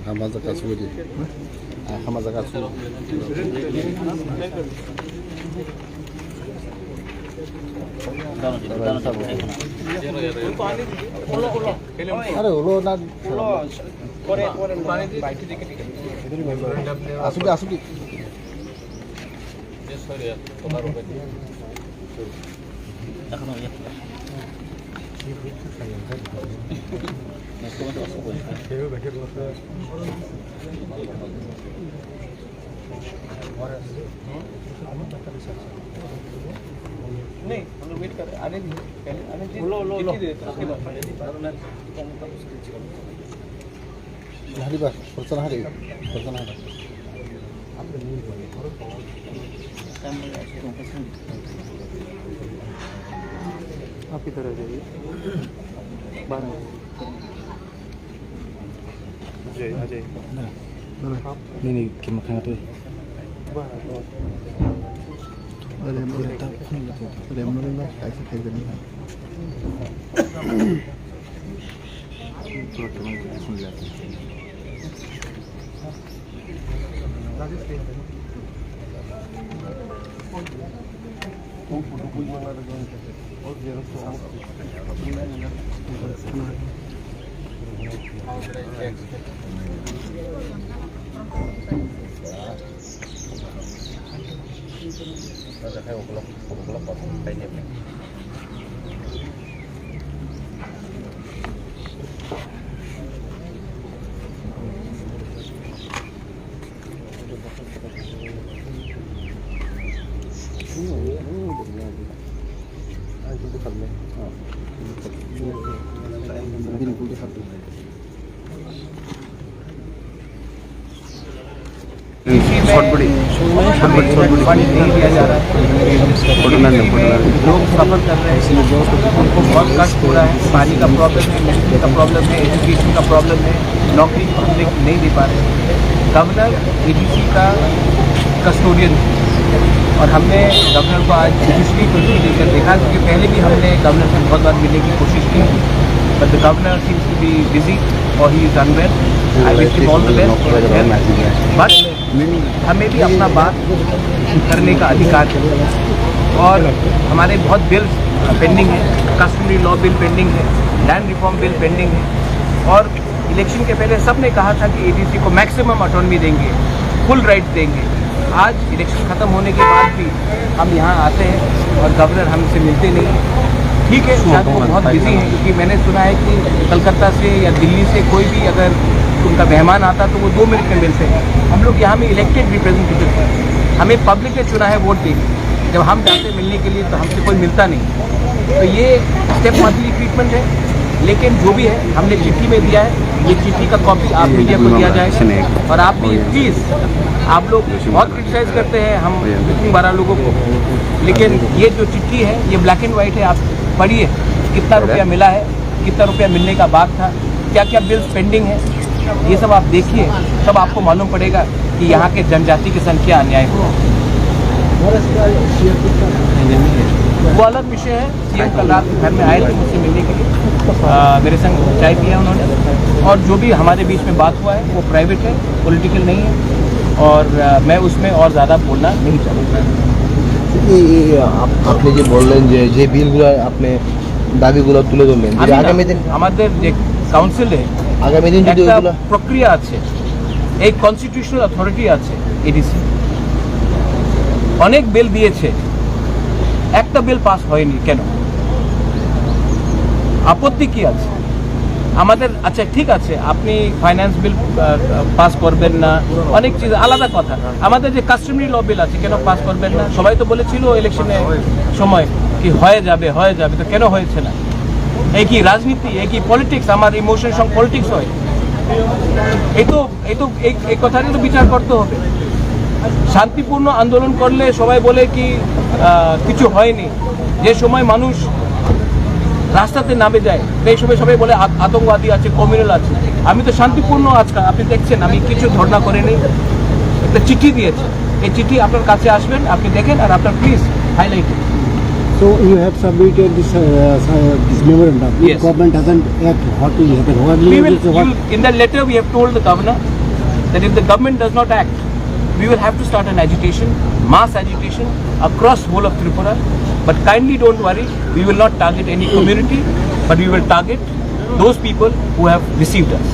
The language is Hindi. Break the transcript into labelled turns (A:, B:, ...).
A: Hama zakat suri. Hama zakat suri. अरे उलो ना आसुकी आसुकी
B: नहीं हम लोग वेट कर रहे हैं आने दीजिए पहले आने दीजिए लो उसके बाद
A: hari bas persen hari
B: आप इधर आ जाइए बारह आ जाइए
A: ini gimana tuh ada yang mulai ऐसे खाई करनी है थोड़ा कम सुन लेते हैं
B: नहीं दिया जा रहा है, लोग सफर कर रहे हैं, उनको बहुत कष्ट हो रहा है, पानी का प्रॉब्लम है, बिजली का प्रॉब्लम है, एजुकेशन का प्रॉब्लम है, नौकरी हमने नहीं दे पा रहे। गवर्नर एडीसी का कस्टोडियन और हमने गवर्नर को आज ऑफिशियली कुर्सी देकर देखा, क्योंकि पहले भी हमने गवर्नर से बहुत बार मिलने की कोशिश की, but the governor seems to be busy और he is unwell. I wish him all the best, but हमें भी अपना बात करने का अधिकार है और हमारे बहुत बिल्स पेंडिंग है, कस्टमरी लॉ बिल पेंडिंग है, लैंड रिफॉर्म बिल पेंडिंग है और इलेक्शन के पहले सब ने कहा था कि एडीसी को मैक्सिमम ऑटोनॉमी देंगे, फुल राइट्स देंगे। आज इलेक्शन ख़त्म होने के बाद भी हम यहाँ आते हैं और गवर्नर हमसे मिलते नहीं हैं। ठीक है, शायद वो बहुत बिजी हैं, क्योंकि मैंने सुना है कि कलकत्ता से या दिल्ली से कोई भी अगर उनका मेहमान आता तो वो 2 मिनट में मिलते हैं। हम लोग यहाँ में इलेक्टेड रिप्रेजेंटेटिव हैं, हमें पब्लिक ने चुना है वोट देने, जब हम जाते मिलने के लिए तो हमसे कोई मिलता नहीं। तो ये स्टेप मछली ट्रीटमेंट है, लेकिन जो भी है हमने चिट्ठी में दिया है, ये चिट्ठी का कॉपी आप मीडिया को दिया जाएगा और आप भी प्लीज़, आप लोग बहुत क्रिटिसाइज करते हैं हम इतनी 12 लोगों को, लेकिन ये जो चिट्ठी है ये ब्लैक एंड वाइट है, आप पढ़िए कितना रुपया मिला है, कितना रुपया मिलने का बात था, क्या क्या बिल्स पेंडिंग है, ये सब आप देखिए, तब आपको मालूम पड़ेगा कि यहाँ के जनजाति के संग क्या अन्याय हुआ। वो अलग विषय है। सीएम कल रात घर में आए थे मुझसे मिलने के लिए, मेरे संग चाय पिया उन्होंने, और जो भी हमारे बीच में बात हुआ है वो प्राइवेट है, पॉलिटिकल नहीं है और मैं उसमें और ज़्यादा बोलना नहीं चाहूँगा।
A: আপনি যে বললেন যে বিলগুলো আপনি দাবিগুলো তুলে ধরলেন, আগামী দিন
B: আমাদের যে কাউন্সিলে
A: আগামী দিন যদি
B: একটা প্রক্রিয়া আছে, এই কনস্টিটিউশনাল অথরিটি আছে এডিসি, অনেক বিল দিয়েছে, একটা বিল পাস হয়নি কেন? আপত্তি কি আছে আমাদের? আচ্ছা ঠিক আছে, আপনি ফাইন্যান্স বিল পাস করবেন না, অনেক চিজ আলাদা কথা। আমাদের যে কাস্টমারি ল বিল আছে কেন পাস করবেন না? সবাই তো বলেছিল ইলেকশনের সময় কি হয়ে যাবে, তো কেন হয়েছে না? এই কি রাজনীতি, এই কি পলিটিক্স? আমার ইমোশনের সঙ্গে পলিটিক্স হয়? এই কথাটা তো বিচার করতে হবে। শান্তিপূর্ণ আন্দোলন করলে সবাই বলে কি কিছু হয়নি, যে সময় মানুষ রাস্তাতে নামে যায়, এই সময় সবাই বলে আতঙ্কবাদী আছে, কমিউনাল আছে। আমি তো শান্তিপূর্ণ আজকাল, আপনি দেখছেন আমি কিছু ধর্ণা করে নেই, একটা চিঠি দিয়েছে, এই চিঠি আপনার কাছে আসবেন, আপনি দেখেন আর আপনার please highlight.
C: So you have submitted this memorandum.
B: Yes.
C: If government doesn't act, what will happen?
B: In that letter we have told the governor that if the government does not act, we will have to start an agitation, mass agitation across whole of Tripura. But kindly don't worry, we will not target any community, but we will target those people who have deceived us.